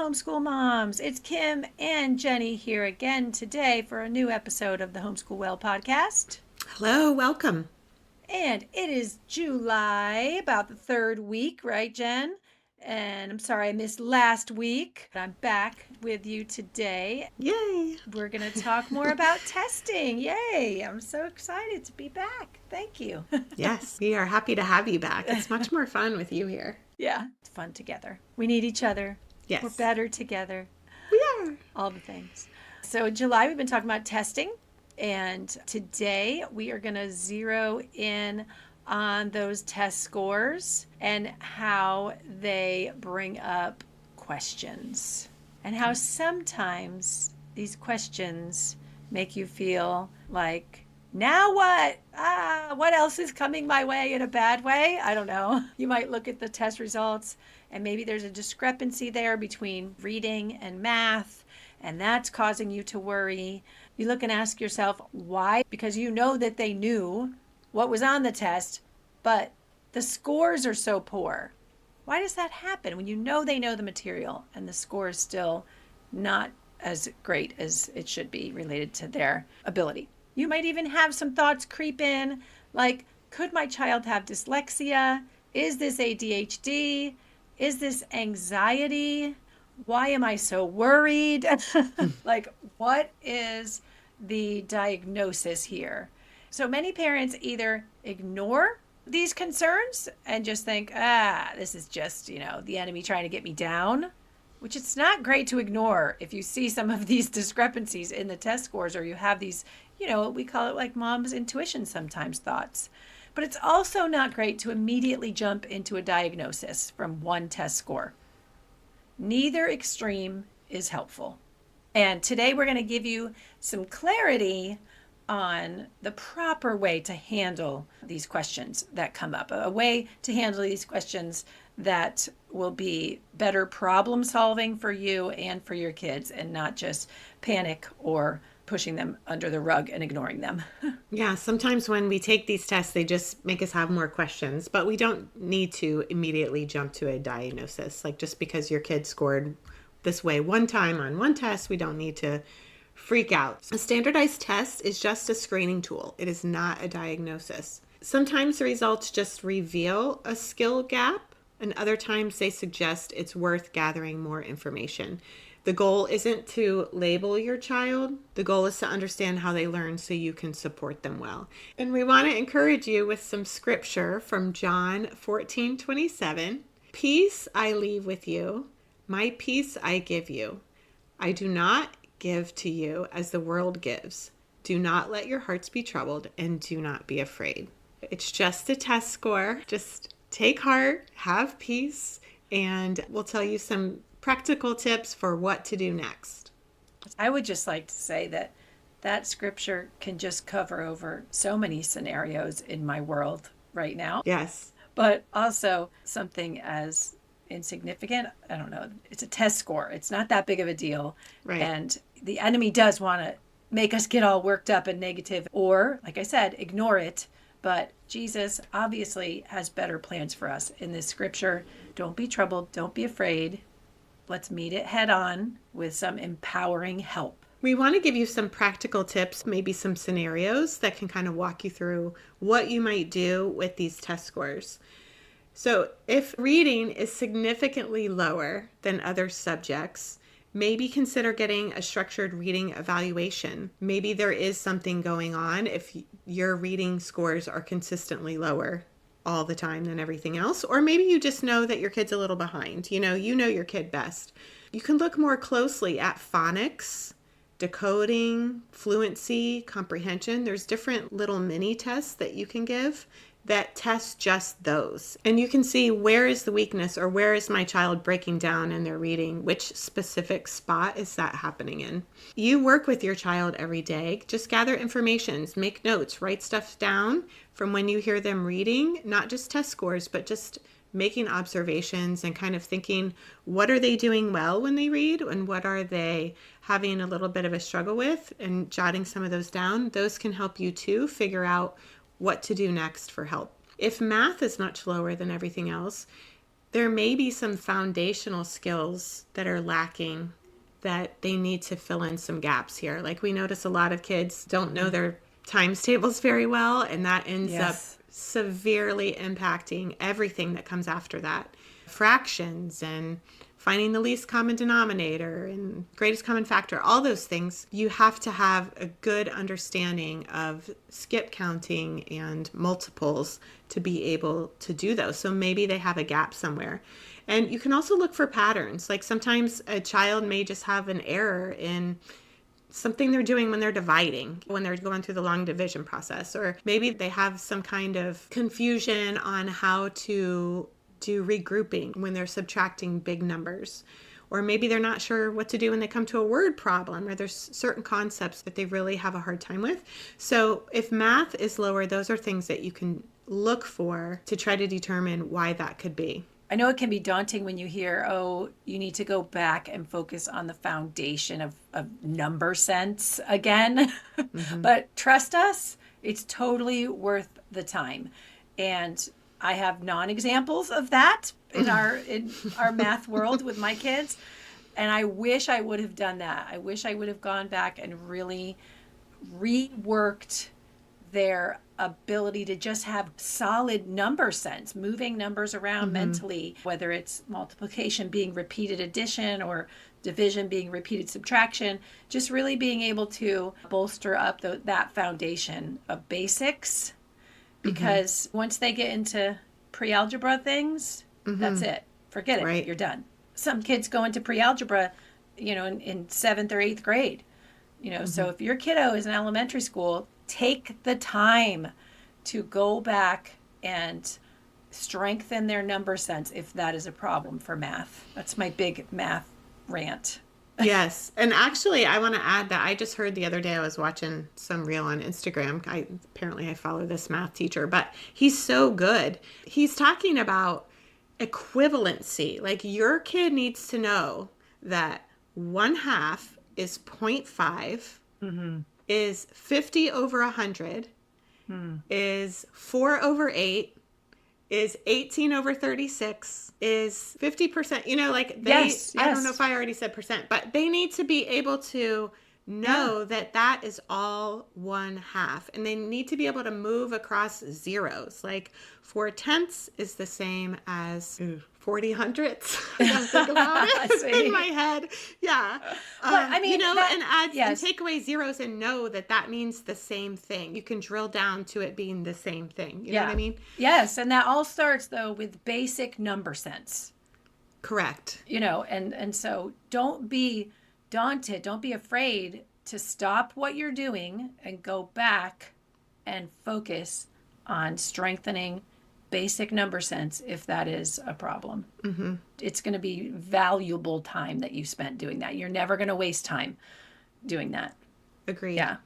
Homeschool Moms. It's Kim and Jenny here again today for a new episode of the Homeschool Well podcast. Hello, welcome. And it is July, about the third week, right, Jen? And I'm sorry I missed last week. I'm back with you today. Yay. We're going to talk more about testing. Yay. I'm so excited to be back. Thank you. Yes, we are happy to have you back. It's much more fun with you here. Yeah, it's fun together. We need each other. Yes. We're better together. We are. All the things. So in July, we've been talking about testing. And today we are going to zero in on those test scores and how they bring up questions and how sometimes these questions make you feel like, now what? What else is coming my way in a bad way? I don't know. You might look at the test results and maybe there's a discrepancy there between reading and math, and that's causing you to worry. You look and ask yourself why, because you know that they knew what was on the test, but the scores are so poor. Why does that happen when you know they know the material and the score is still not as great as it should be related to their ability? You might even have some thoughts creep in, like, could my child have dyslexia? Is this ADHD? Is this anxiety? Why am I so worried? Like, what is the diagnosis here? So many parents either ignore these concerns and just think, this is just, the enemy trying to get me down, which it's not great to ignore if you see some of these discrepancies in the test scores, or you have these, we call it like mom's intuition sometimes thoughts. But it's also not great to immediately jump into a diagnosis from one test score. Neither extreme is helpful. And today we're going to give you some clarity on the proper way to handle these questions that come up, a way to handle these questions that will be better problem solving for you and for your kids, and not just panic or pushing them under the rug and ignoring them. Yeah, sometimes when we take these tests, they just make us have more questions, but we don't need to immediately jump to a diagnosis. Like, just because your kid scored this way one time on one test, we don't need to freak out. A standardized test is just a screening tool. It is not a diagnosis. Sometimes the results just reveal a skill gap, and other times they suggest it's worth gathering more information. The goal isn't to label your child. The goal is to understand how they learn so you can support them well. And we want to encourage you with some scripture from John 14:27. Peace I leave with you. My peace I give you. I do not give to you as the world gives. Do not let your hearts be troubled, and do not be afraid. It's just a test score. Just take heart, have peace, and we'll tell you some practical tips for what to do next. I would just like to say that scripture can just cover over so many scenarios in my world right now. Yes. But also something as insignificant, I don't know, it's a test score. It's not that big of a deal. Right. And the enemy does want to make us get all worked up and negative, or, like I said, ignore it. But Jesus obviously has better plans for us in this scripture. Don't be troubled. Don't be afraid. Let's meet it head on with some empowering help. We want to give you some practical tips, maybe some scenarios that can kind of walk you through what you might do with these test scores. So if reading is significantly lower than other subjects, maybe consider getting a structured reading evaluation. Maybe there is something going on if your reading scores are consistently lower all the time than everything else. Or maybe you just know that your kid's a little behind. You know your kid best. You can look more closely at phonics, decoding, fluency, comprehension. There's different little mini tests that you can give that test just those. And you can see, where is the weakness, or where is my child breaking down in their reading? Which specific spot is that happening in? You work with your child every day. Just gather information, make notes, write stuff down from when you hear them reading, not just test scores, but just making observations and kind of thinking, what are they doing well when they read, and what are they having a little bit of a struggle with, and jotting some of those down. Those can help you too figure out what to do next for help. If math is much lower than everything else, there may be some foundational skills that are lacking that they need to fill in some gaps here. Like we notice a lot of kids don't know their times tables very well, and that ends up Yes. severely impacting everything that comes after that. Fractions and finding the least common denominator and greatest common factor, all those things, you have to have a good understanding of skip counting and multiples to be able to do those. So maybe they have a gap somewhere. And you can also look for patterns. Like sometimes a child may just have an error in something they're doing when they're dividing, when they're going through the long division process, or maybe they have some kind of confusion on how to do regrouping when they're subtracting big numbers. Or maybe they're not sure what to do when they come to a word problem, or there's certain concepts that they really have a hard time with. So if math is lower, those are things that you can look for to try to determine why that could be. I know it can be daunting when you hear, oh, you need to go back and focus on the foundation of number sense again. But trust us, it's totally worth the time. And I have non-examples of that in our math world with my kids. And I wish I would have done that. I wish I would have gone back and really reworked their ability to just have solid number sense, moving numbers around mentally, whether it's multiplication being repeated addition or division being repeated subtraction, just really being able to bolster up that foundation of basics. Because once they get into pre-algebra things, that's it. Forget it. Right. You're done. Some kids go into pre-algebra, in 7th or 8th grade. So if your kiddo is in elementary school, take the time to go back and strengthen their number sense if that is a problem for math. That's my big math rant. Yes. And actually, I want to add that I just heard the other day, I was watching some reel on Instagram. Apparently I follow this math teacher, but he's so good. He's talking about equivalency. Like your kid needs to know that 1/2 is 0.5, is 50 over 100, is 4 over 8, is 18 over 36, is 50%. Yes. I don't know if I already said percent, but they need to be able to know that is all 1/2. And they need to be able to move across zeros. Like 4/10 is the same as 40 hundredths. I don't think about it in my head. Yeah. But, and take away zeros and know that means the same thing. You can drill down to it being the same thing. You know what I mean? Yes. And that all starts, though, with basic number sense. Correct. And so don't be daunted. Don't be afraid to stop what you're doing and go back and focus on strengthening basic number sense if that is a problem. It's going to be valuable time that you spent doing that. You're never going to waste time doing that. Agreed. Yeah.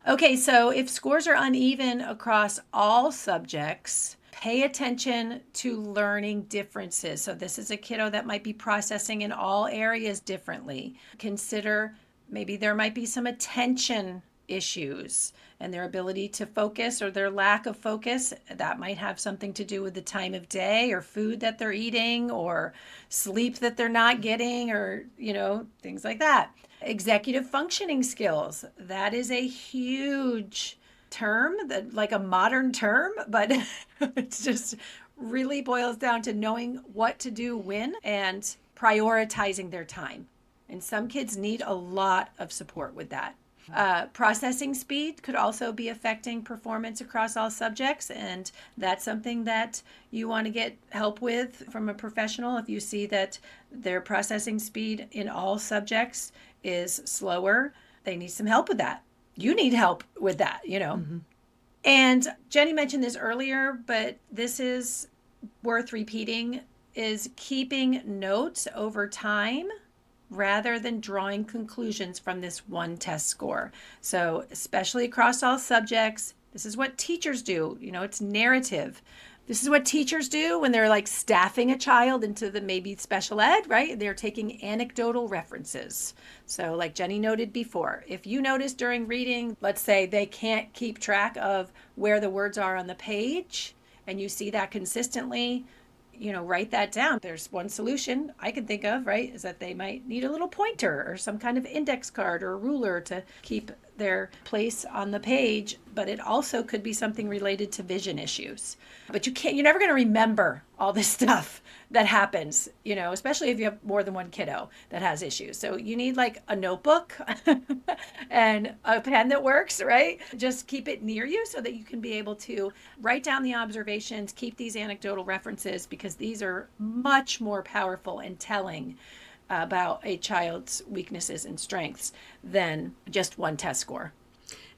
Okay, so if scores are uneven across all subjects, pay attention to learning differences. So this is a kiddo that might be processing in all areas differently. Consider maybe there might be some attention issues and their ability to focus or their lack of focus. That might have something to do with the time of day or food that they're eating or sleep that they're not getting or, things like that. Executive functioning skills. That is a huge term, like a modern term, but it's just really boils down to knowing what to do when and prioritizing their time. And some kids need a lot of support with that. Processing speed could also be affecting performance across all subjects, and that's something that you want to get help with from a professional. If you see that their processing speed in all subjects is slower, they need some help with that. You need help with that, And Jenny mentioned this earlier, but this is worth repeating, is keeping notes over time rather than drawing conclusions from this one test score. So especially across all subjects, this is what teachers do. It's narrative. This is what teachers do when they're like staffing a child into the maybe special ed, right? They're taking anecdotal references. So like Jenny noted before, if you notice during reading, let's say they can't keep track of where the words are on the page, and you see that consistently, write that down. There's one solution I can think of, right? Is that they might need a little pointer or some kind of index card or ruler to keep their place on the page, but it also could be something related to vision issues. But you're never going to remember all this stuff that happens, especially if you have more than one kiddo that has issues. So you need like a notebook and a pen that works, right? Just keep it near you so that you can be able to write down the observations, keep these anecdotal references, because these are much more powerful and telling about a child's weaknesses and strengths than just one test score.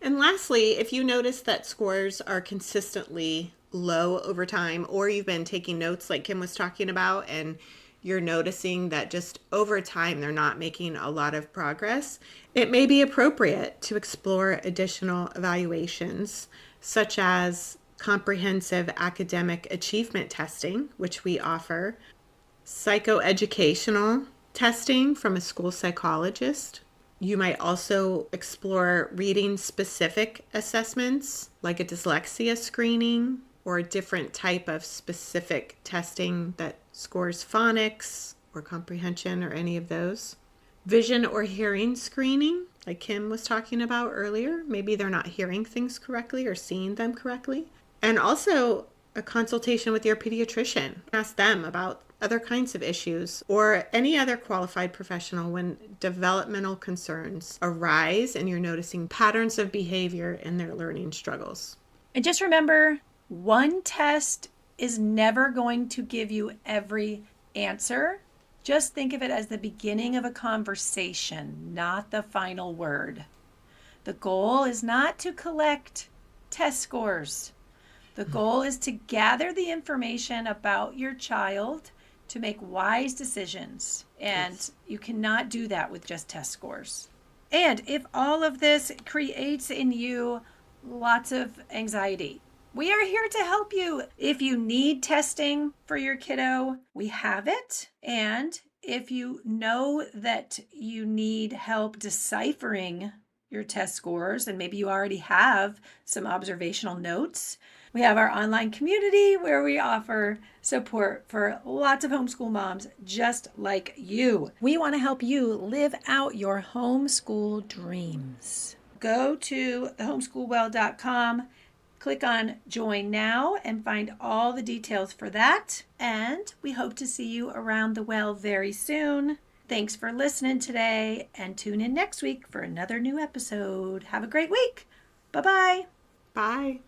And lastly, if you notice that scores are consistently low over time, or you've been taking notes like Kim was talking about, and you're noticing that just over time they're not making a lot of progress, it may be appropriate to explore additional evaluations, such as comprehensive academic achievement testing, which we offer, psychoeducational testing from a school psychologist. You might also explore reading specific assessments like a dyslexia screening or a different type of specific testing that scores phonics or comprehension or any of those. Vision or hearing screening, like Kim was talking about earlier. Maybe they're not hearing things correctly or seeing them correctly. And also a consultation with your pediatrician. Ask them about other kinds of issues or any other qualified professional when developmental concerns arise and you're noticing patterns of behavior in their learning struggles. And just remember, one test is never going to give you every answer. Just think of it as the beginning of a conversation, not the final word. The goal is not to collect test scores. The goal is to gather the information about your child to make wise decisions. And yes, you cannot do that with just test scores. And if all of this creates in you lots of anxiety, we are here to help you. If you need testing for your kiddo, we have it. And if you know that you need help deciphering your test scores, and maybe you already have some observational notes, we have our online community where we offer support for lots of homeschool moms just like you. We want to help you live out your homeschool dreams. Go to thehomeschoolwell.com, click on Join Now, and find all the details for that. And we hope to see you around the well very soon. Thanks for listening today, and tune in next week for another new episode. Have a great week. Bye-bye. Bye.